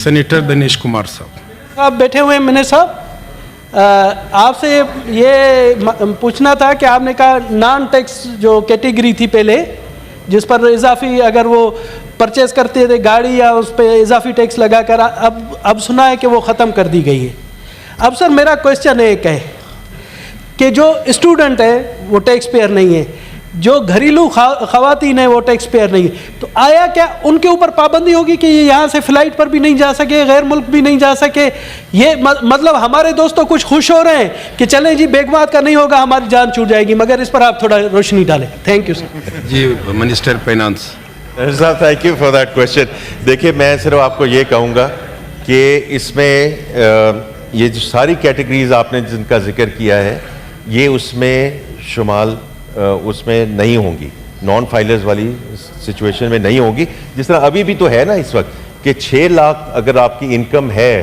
Senator Dinesh Kumar साहब। आप बैठे हुए हैं मिनिस्टर साहब, आपसे ये पूछना था कि आपने कहा नॉन टैक्स जो कैटेगरी थी पहले, जिस पर इजाफी अगर वो परचेज करते थे गाड़ी या उस पर इजाफी टैक्स लगाकर, अब सुना है कि वो ख़त्म कर दी गई है। अब सर मेरा क्वेश्चन एक है कि जो स्टूडेंट है वो टैक्स पेयर नहीं है, जो घरेलू ख़वातीन है वो टैक्स पेयर नहीं है, तो आया क्या उनके ऊपर पाबंदी होगी कि ये यहाँ से फ़्लाइट पर भी नहीं जा सके, गैर मुल्क भी नहीं जा सके? ये मतलब हमारे दोस्त तो कुछ खुश हो रहे हैं कि चलें जी बेगमात का नहीं होगा, हमारी जान छूट जाएगी, मगर इस पर आप थोड़ा रोशनी डालें। Thank you sir. जी मिनिस्टर फाइनेंस साहब, thank you for that question. देखिए, मैं सिर्फ आपको ये कहूँगा कि इसमें ये जो सारी कैटेगरीज आपने जिनका जिक्र किया है, ये उसमें शुमाल उसमें नहीं होंगी, नॉन फाइलर्स वाली सिचुएशन में नहीं होगी। जिस तरह अभी भी तो है ना इस वक्त कि 6 लाख अगर आपकी इनकम है,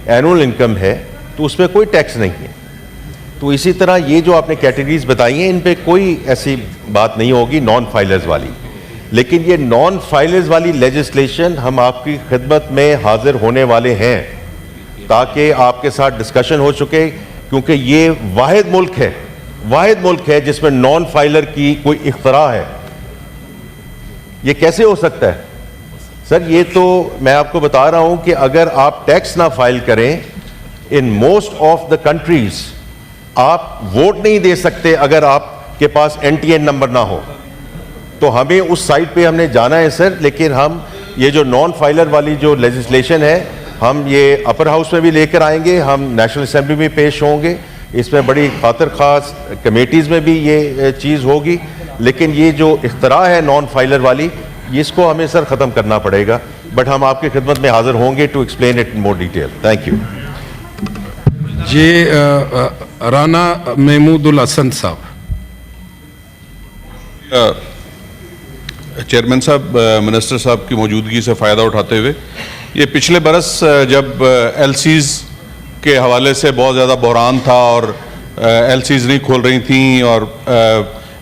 एनुअल इनकम है, तो उसमें कोई टैक्स नहीं है। तो इसी तरह ये जो आपने कैटेगरीज बताई हैं, इन पे कोई ऐसी बात नहीं होगी नॉन फाइलर्स वाली। लेकिन ये नॉन फाइलर्स वाली लेजिस्लेशन हम आपकी खिदमत में हाजिर होने वाले हैं ताकि आपके साथ डिस्कशन हो चुके, क्योंकि ये वाहिद मुल्क है जिसमें नॉन फाइलर की कोई इख्तरा है। ये कैसे हो सकता है सर? ये तो मैं आपको बता रहा हूं कि अगर आप टैक्स ना फाइल करें, in most of the countries आप वोट नहीं दे सकते अगर आपके पास NTN नंबर ना हो। तो हमें उस साइड पे हमने जाना है सर। लेकिन हम ये जो नॉन फाइलर वाली जो लेजिस्लेशन है, हम ये अपर हाउस में भी लेकर आएंगे, हम नेशनल असेंबली में पेश होंगे, इसमें बड़ी खातिर खास कमेटीज़ में भी ये चीज़ होगी। लेकिन ये जो इख्तरा है नॉन फाइलर वाली, इसको हमें सर ख़त्म करना पड़ेगा। बट हम आपकी खिदमत में हाजिर होंगे to explain it in more detail. Thank you जी। राना महमूदुल हसन साहब। चेयरमैन साहब, मिनिस्टर साहब की मौजूदगी से फ़ायदा उठाते हुए, ये पिछले बरस जब LCs के हवाले से बहुत ज़्यादा बहरान था और LCs नहीं खोल रही थी और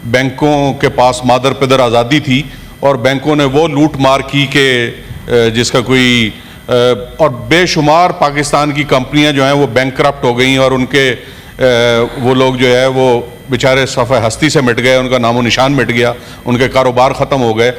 बैंकों के पास मादर पिदर आज़ादी थी और बैंकों ने वो लूट मार की कि जिसका कोई और बेशुमार पाकिस्तान की कंपनियां जो हैं वो बैंकक्रप्ट हो गई और उनके वो लोग जो है वो बेचारे सफ़े हस्ती से मिट गए, उनका नामो निशान मिट गया, उनके कारोबार ख़त्म हो गए।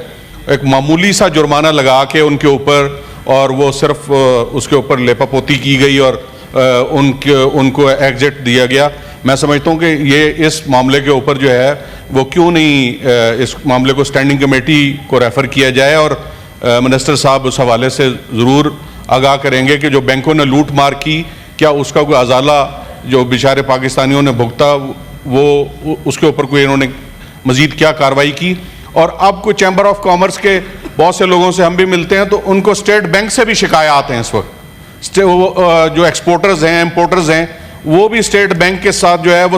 एक मामूली सा जुर्माना लगा के उनके ऊपर, और वो सिर्फ उसके ऊपर लेपापोती की गई और उनको एग्जिट दिया गया। मैं समझता हूँ कि ये इस मामले के ऊपर जो है वो क्यों नहीं इस मामले को स्टैंडिंग कमेटी को रेफ़र किया जाए और मिनिस्टर साहब उस हवाले से ज़रूर आगाह करेंगे कि जो बैंकों ने लूट मार की, क्या उसका कोई अजाला जो बेचारे पाकिस्तानियों ने भुगता, वो उसके ऊपर कोई इन्होंने मज़ीद क्या कार्रवाई की। और अब कोई चैम्बर ऑफ कॉमर्स के बहुत से लोगों से हम भी मिलते हैं तो उनको स्टेट बैंक से भी शिकायत हैं इस वक्त। जो एक्सपोर्टर्स हैं, इम्पोर्टर्स हैं, वो भी स्टेट बैंक के साथ जो है वो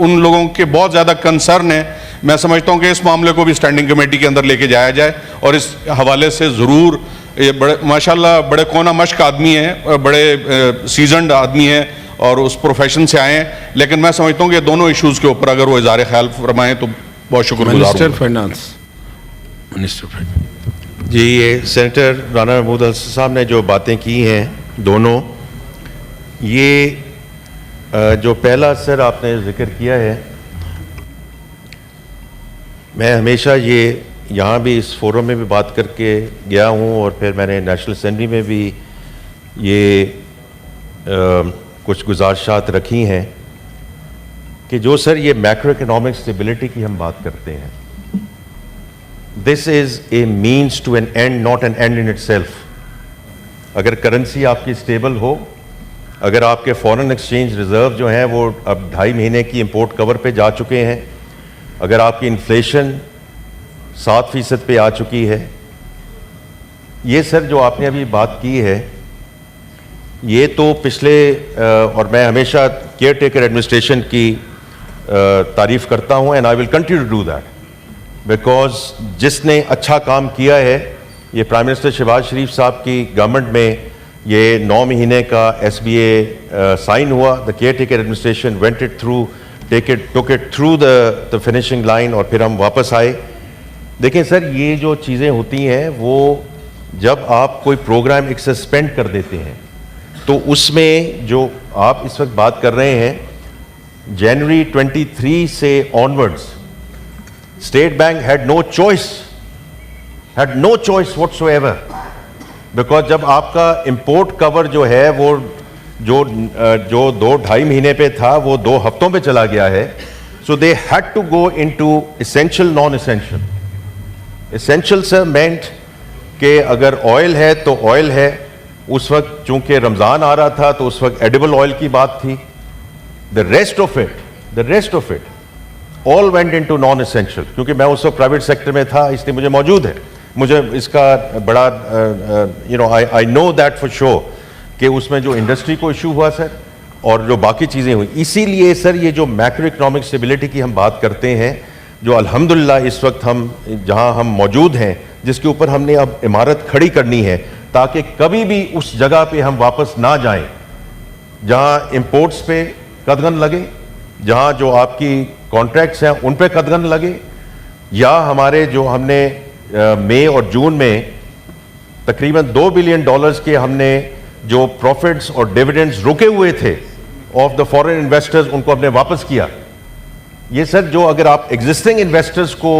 उन लोगों के बहुत ज़्यादा कंसर्न है। मैं समझता हूँ कि इस मामले को भी स्टैंडिंग कमेटी के अंदर लेके जाया जाए और इस हवाले से ज़रूर, ये बड़े माशाल्लाह बड़े कोना मश्क आदमी हैं, बड़े सीजनड आदमी हैं और उस प्रोफेशन से आए हैं। लेकिन मैं समझता हूँ कि दोनों इशूज़ के ऊपर अगर वो इज़हार ख्याल फरमाएँ तो बहुत शुक्रगुज़ार। Minister finance. जी। ये सेनेटर राना महमूद हसन साहब ने जो बातें की हैं दोनों, ये जो पहला सर आपने जिक्र किया है, मैं हमेशा ये यहाँ भी इस फोरम में भी बात करके गया हूँ और फिर मैंने नेशनल असेंबली में भी ये कुछ गुजारिशात रखी हैं कि जो सर ये मैक्रो इकोनॉमिक स्टेबिलिटी की हम बात करते हैं, this is a means to an end, not an end in itself. अगर करेंसी आपकी स्टेबल हो, अगर आपके फॉरेन एक्सचेंज रिजर्व जो हैं वो अब 2.5 महीने की इंपोर्ट कवर पे जा चुके हैं, अगर आपकी इन्फ्लेशन 7% पे आ चुकी है, ये सर जो आपने अभी बात की है, ये तो पिछले और मैं हमेशा केयर टेकर एडमिनिस्ट्रेशन की तारीफ़ करता हूँ and I will continue to do that, because जिसने अच्छा काम किया है, ये प्राइम मिनिस्टर शहबाज शरीफ साहब की गवर्नमेंट में ये 9 महीने का SBA साइन हुआ। The care taker administration went it through, took it through the finishing line और फिर हम वापस आए। देखें सर, ये जो चीज़ें होती हैं वो जब आप कोई प्रोग्राम एक सस्पेंड कर देते हैं तो उसमें जो आप इस वक्त बात कर रहे हैं जनवरी 23 से onwards State Bank had no choice whatsoever, because जब आपका इंपोर्ट कवर जो है वो जो 2-2.5 महीने पे था वो 2 हफ्तों पे चला गया है. So they had to go into essential non essential. Essential सर मेंट कि अगर ऑयल है तो ऑयल है. उस वक्त चूंकि रमज़ान आ रहा था तो उस वक्त एडिबल ऑयल की बात थी. The rest of it all went into non essential. क्योंकि मैं उस वक्त प्राइवेट सेक्टर में था इसलिए मुझे मौजूद है, मुझे इसका बड़ा I know that for sure कि उसमें जो इंडस्ट्री को इशू हुआ सर और जो बाकी चीज़ें हुई. इसीलिए सर ये जो मैक्रो इकोनॉमिक स्टेबिलिटी की हम बात करते हैं, जो अल्हम्दुलिल्लाह इस वक्त हम जहां हम मौजूद हैं, जिसके ऊपर हमने अब इमारत खड़ी करनी है ताकि कभी भी उस जगह पे हम वापस ना जाएं जहां इंपोर्ट्स पे कदगन लगे, जहां जो आपकी कॉन्ट्रैक्ट्स हैं उन पे कदगन लगे, या हमारे जो हमने मई और जून में तकरीबन $2 बिलियन के हमने जो प्रॉफिट्स और डिविडेंड्स रुके हुए थे ऑफ द फॉरेन इन्वेस्टर्स उनको हमने वापस किया. ये सर जो अगर आप एग्जिस्टिंग इन्वेस्टर्स को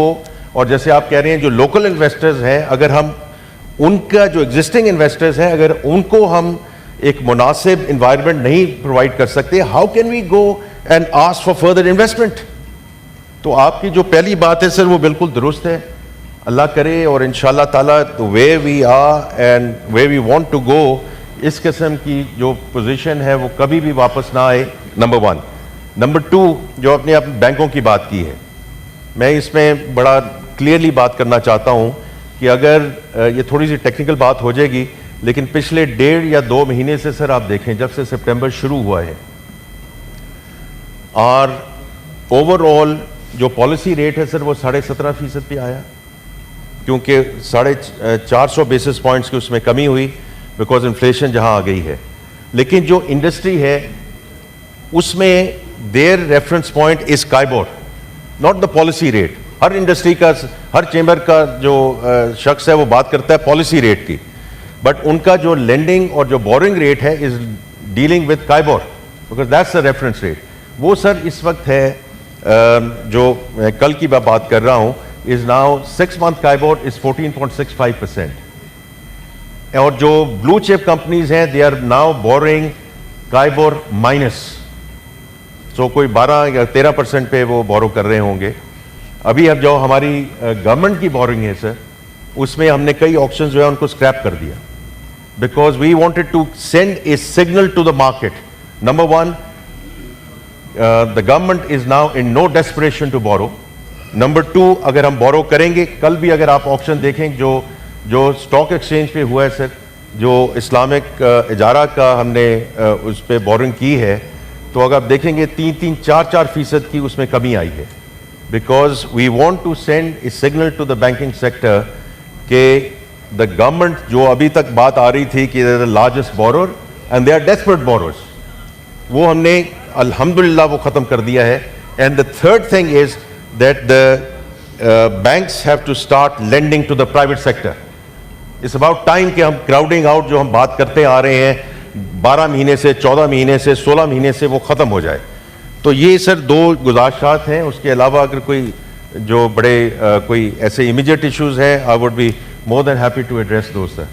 और जैसे आप कह रहे हैं जो लोकल इन्वेस्टर्स हैं, अगर हम उनका जो एग्जिस्टिंग इन्वेस्टर्स हैं अगर उनको हम एक मुनासिब इन्वायरमेंट नहीं प्रोवाइड कर सकते, how can we go and ask for further investment. तो आपकी जो पहली बात है सर वो बिल्कुल दुरुस्त है. अल्लाह करे और इंशाअल्लाह ताला way we are and way we want to go, इस किस्म की जो पोजीशन है वो कभी भी वापस ना आए. नंबर 1. नंबर 2, जो अपने आप बैंकों की बात की है, मैं इसमें बड़ा क्लियरली बात करना चाहता हूं कि अगर ये थोड़ी सी टेक्निकल बात हो जाएगी, लेकिन पिछले 1.5 या 2 महीने से सर आप देखें जब से सितंबर शुरू हुआ है और ओवरऑल जो पॉलिसी रेट है सर वो 17.5% पे आया, क्योंकि 450 बेसिस पॉइंट्स की उसमें कमी हुई बिकॉज इन्फ्लेशन जहां आ गई है. लेकिन जो इंडस्ट्री है उसमें their reference point is KIBOR, not the policy rate. हर इंडस्ट्री का, हर चेंबर का जो शख्स है वो बात करता है पॉलिसी रेट की, बट उनका जो लेंडिंग और जो बोरिंग रेट है is dealing with KIBOR because that's the reference rate. वो सर इस वक्त है जो मैं कल की बात कर रहा हूं, is now 6 month KIBOR is 14.65%. और जो ब्लू चिप कंपनीज हैं they are now borrowing KIBOR minus, so कोई 12 या 13% पे वो बोरो कर रहे होंगे. अभी अब जो हमारी गवर्नमेंट की बोरिंग है सर उसमें हमने कई ऑप्शंस जो है उनको स्क्रैप कर दिया because we wanted to send a signal to the market. Number 1, the government is now in no desperation to borrow. Number 2, अगर हम बोरो करेंगे, कल भी अगर आप ऑप्शन देखें जो स्टॉक एक्सचेंज पे हुआ है सर, जो इस्लामिक इजारा का हमने उस पर बोरिंग की है, तो अगर आप देखेंगे 3-4% की उसमें कमी आई है because we want to send a signal to the banking sector कि द गवर्नमेंट, जो अभी तक बात आ रही थी कि they are the largest borrower and they are desperate borrowers, वो हमने अल्हम्दुलिल्लाह वो ख़त्म कर दिया है. And the third thing is that the banks have to start lending to the private sector. It's about time कि हम क्राउडिंग आउट जो हम बात करते आ रहे हैं 12 महीने से, 14 महीने से, 16 महीने से, वो ख़त्म हो जाए. तो ये सर 2 गुजारिशात हैं. उसके अलावा अगर कोई जो बड़े कोई ऐसे इमीडिएट इश्यूज हैं, I would be more than happy to address those sir.